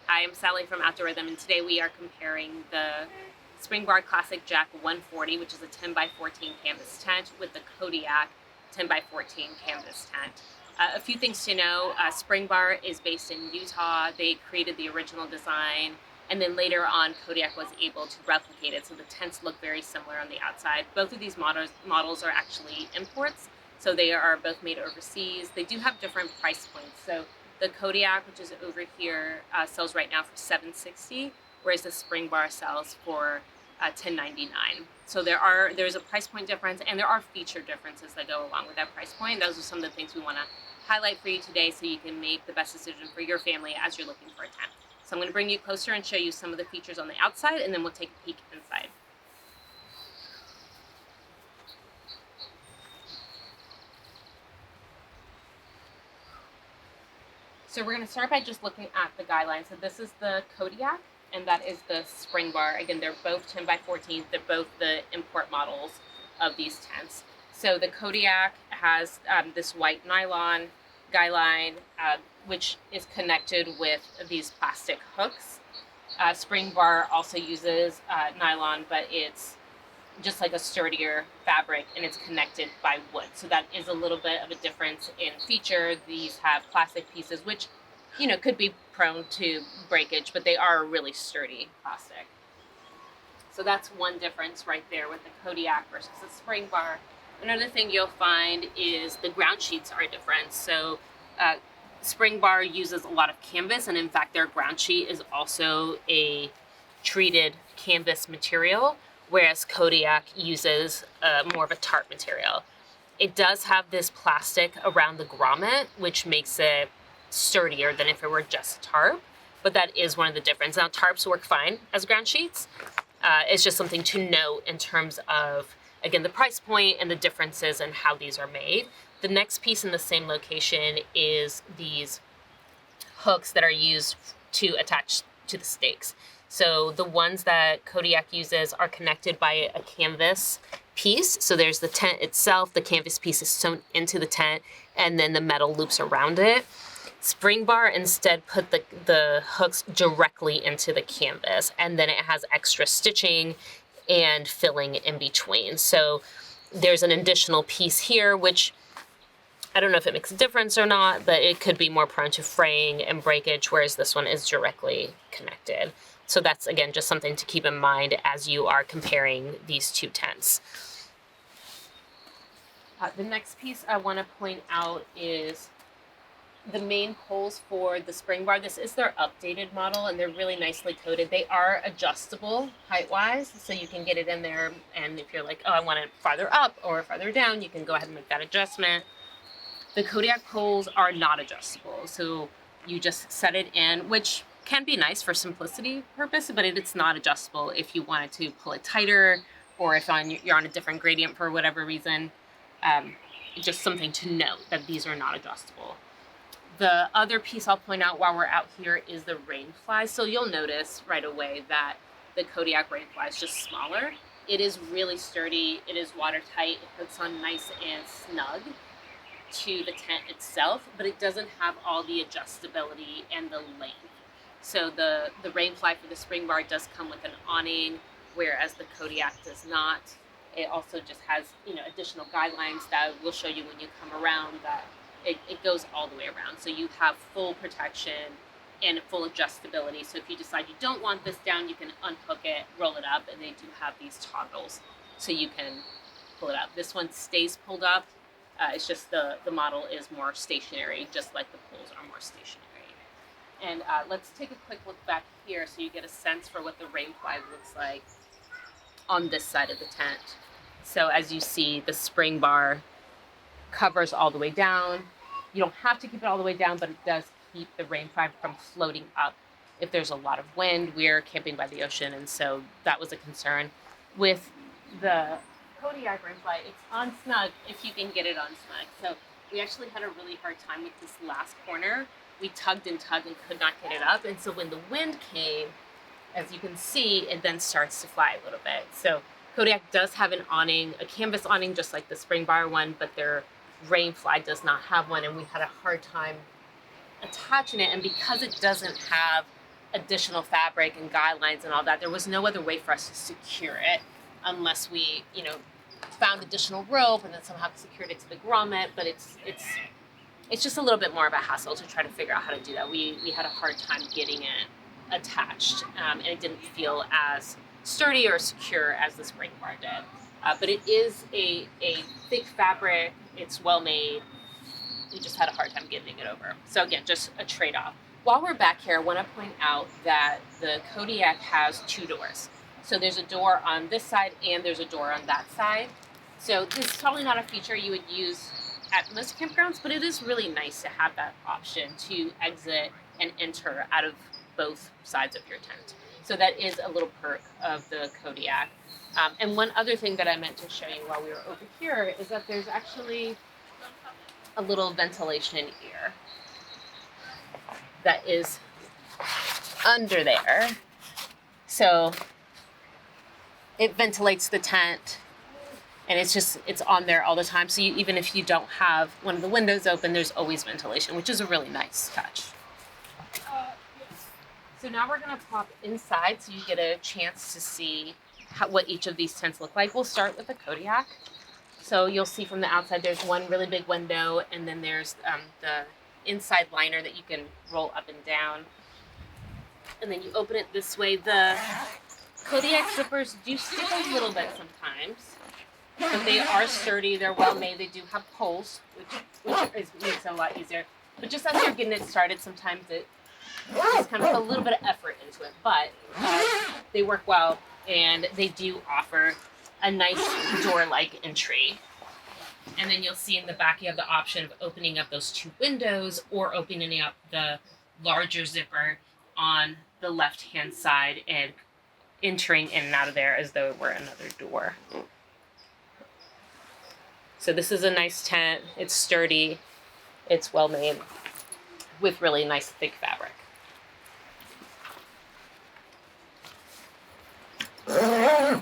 Hi, I'm Sally from Outdoor Rhythm, and today we are comparing the Springbar Classic Jack 140, which is a 10 by 14 canvas tent, with the Kodiak 10 by 14 canvas tent. A few things to know, Springbar is based in Utah. They created the original design, and then later on Kodiak was able to replicate it, so the tents look very similar on the outside. Both of these models are actually imports, so they are both made overseas. They do have different price points. So the Kodiak, which is over here, sells right now for $760, whereas the Springbar sells for $1099. So there's a price point difference, and there are feature differences that go along with that price point. Those are some of the things we want to highlight for you today, so you can make the best decision for your family as you're looking for a tent. So I'm going to bring you closer and show you some of the features on the outside, and then we'll take a peek inside. So we're going to start by just looking at the guidelines. So this is the Kodiak, and that is the Springbar. Again, they're both 10 by 14. They're both the import models of these tents. So the Kodiak has this white nylon guideline, which is connected with these plastic hooks. Springbar also uses nylon, but it's just like a sturdier fabric, and it's connected by wood. So that is a little bit of a difference in feature. These have plastic pieces, which, could be prone to breakage, but they are a really sturdy plastic. So that's one difference right there with the Kodiak versus the Springbar. Another thing you'll find is the ground sheets are different. So Springbar uses a lot of canvas, and in fact their ground sheet is also a treated canvas material, whereas Kodiak uses more of a tarp material. It does have this plastic around the grommet, which makes it sturdier than if it were just tarp, but that is one of the differences. Now, tarps work fine as ground sheets. It's just something to note in terms of, again, the price point and the differences in how these are made. The next piece in the same location is these hooks that are used to attach to the stakes. So the ones that Kodiak uses are connected by a canvas piece. So there's the tent itself, the canvas piece is sewn into the tent, and then the metal loops around it. Springbar instead put the hooks directly into the canvas, and then it has extra stitching and filling in between. So there's an additional piece here, which I don't know if it makes a difference or not, but it could be more prone to fraying and breakage, whereas this one is directly connected. So that's, again, just something to keep in mind as you are comparing these two tents. The next piece I want to point out is the main poles for the Springbar. This is their updated model, and they're really nicely coated. They are adjustable height-wise, so you can get it in there, and if you're like, oh, I want it farther up or farther down, you can go ahead and make that adjustment. The Kodiak poles are not adjustable, so you just set it in, which can be nice for simplicity purpose, but it's not adjustable if you wanted to pull it tighter, or if you're on a different gradient for whatever reason. Just something to note that these are not adjustable. The other piece I'll point out while we're out here is the rainflys. So you'll notice right away that the Kodiak rainfly is just smaller. It is really sturdy. It is watertight. It hooks on nice and snug to the tent itself, but it doesn't have all the adjustability and the length. So the rainfly for the Springbar does come with an awning, whereas the Kodiak does not. It also just has additional guidelines that we'll show you when you come around, that it goes all the way around. So you have full protection and full adjustability. So if you decide you don't want this down, you can unhook it, roll it up, and they do have these toggles so you can pull it up. This one stays pulled up. It's just the model is more stationary, just like the poles are more stationary. And let's take a quick look back here so you get a sense for what the rainfly looks like on this side of the tent. So as you see, the Springbar covers all the way down. You don't have to keep it all the way down, but it does keep the rainfly from floating up if there's a lot of wind. We're camping by the ocean, and so that was a concern. With the Kodiak rainfly, it's on snug if you can get it on snug. So we actually had a really hard time with this last corner. We tugged and could not get it up, and so when the wind came, as you can see, it then starts to fly a little bit. So Kodiak does have an awning, a canvas awning, just like the Springbar one, but their rainfly does not have one, and we had a hard time attaching it. And because it doesn't have additional fabric and guidelines and all that, there was no other way for us to secure it unless we, found additional rope and then somehow secured it to the grommet. But it's just a little bit more of a hassle to try to figure out how to do that. We had a hard time getting it attached, and it didn't feel as sturdy or secure as the Springbar did. But it is a thick fabric. It's well made. We just had a hard time getting it over. So again, just a trade-off. While we're back here, I want to point out that the Kodiak has 2 doors. So there's a door on this side and there's a door on that side. So this is probably not a feature you would use at most campgrounds, but it is really nice to have that option to exit and enter out of both sides of your tent. So that is a little perk of the Kodiak. And one other thing that I meant to show you while we were over here is that there's actually a little ventilation ear that is under there. So it ventilates the tent, and it's on there all the time. So even if you don't have one of the windows open, there's always ventilation, which is a really nice touch. So now we're gonna pop inside so you get a chance to see what each of these tents look like. We'll start with the Kodiak. So you'll see from the outside, there's one really big window, and then there's the inside liner that you can roll up and down. And then you open it this way. The Kodiak zippers do stick a little bit sometimes, but they are sturdy. They're well made. They do have poles, which makes it a lot easier. But just as you're getting it started, sometimes it just kind of put a little bit of effort into it. But they work well, and they do offer a nice door-like entry. And then you'll see in the back you have the option of opening up those 2 windows or opening up the larger zipper on the left-hand side and entering in and out of there as though it were another door. So this is a nice tent. It's sturdy. It's well made with really nice thick fabric. Okay.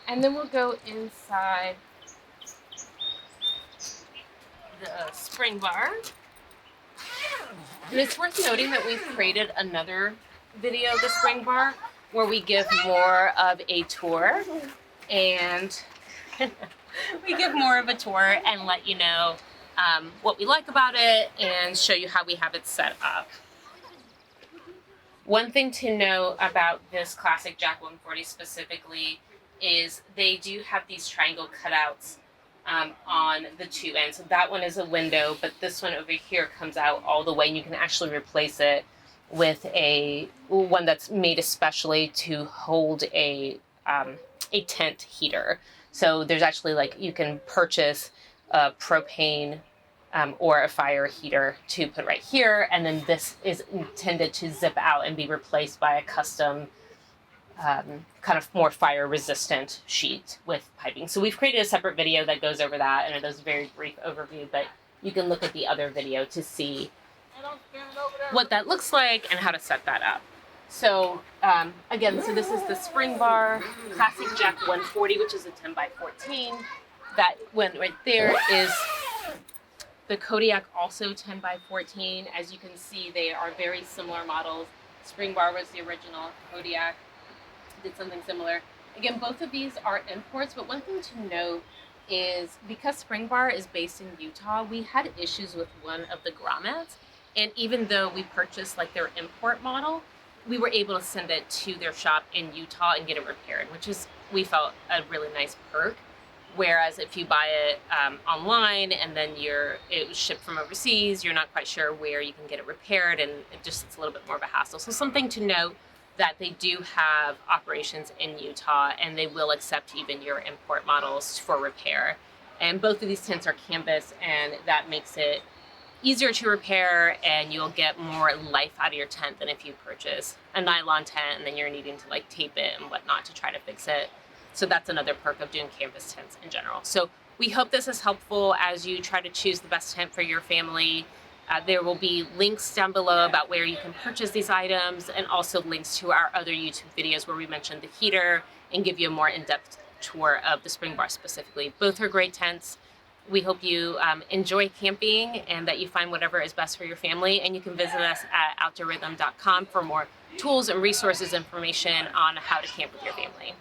And then we'll go inside the Springbar. And it's worth noting that we've created another video of the Springbar where we give more of a tour, and we give more of a tour and let you know what we like about it and show you how we have it set up. One thing to know about this classic Jack 140 specifically is they do have these triangle cutouts on the 2 ends. So that one is a window, but this one over here comes out all the way, and you can actually replace it with one that's made especially to hold a tent heater. So there's actually, you can purchase a propane or a fire heater to put right here, and then this is intended to zip out and be replaced by a custom kind of more fire resistant sheet with piping. So we've created a separate video that goes over that, and it does a very brief overview, but you can look at the other video to see what that looks like and how to set that up. So again, so this is the Springbar Classic Jack 140, which is a 10x14. That one right there is the Kodiak, also 10x14. As you can see, they are very similar models. Springbar was the original. Kodiak did something similar. Again, both of these are imports, but one thing to note is because Springbar is based in Utah, we had issues with one of the grommets, and even though we purchased their import model, we were able to send it to their shop in Utah and get it repaired, which is, we felt, a really nice perk. Whereas if you buy it online and then it was shipped from overseas, you're not quite sure where you can get it repaired, and it's a little bit more of a hassle. So something to note, that they do have operations in Utah, and they will accept even your import models for repair. And both of these tents are canvas, and that makes it easier to repair, and you'll get more life out of your tent than if you purchase a nylon tent and then you're needing to tape it and whatnot to try to fix it. So that's another perk of doing canvas tents in general. So we hope this is helpful as you try to choose the best tent for your family. There will be links down below about where you can purchase these items, and also links to our other YouTube videos where we mentioned the heater and give you a more in-depth tour of the Springbar specifically. Both are great tents. We hope you enjoy camping and that you find whatever is best for your family. And you can visit us at outdoorrhythm.com for more tools and resources information on how to camp with your family.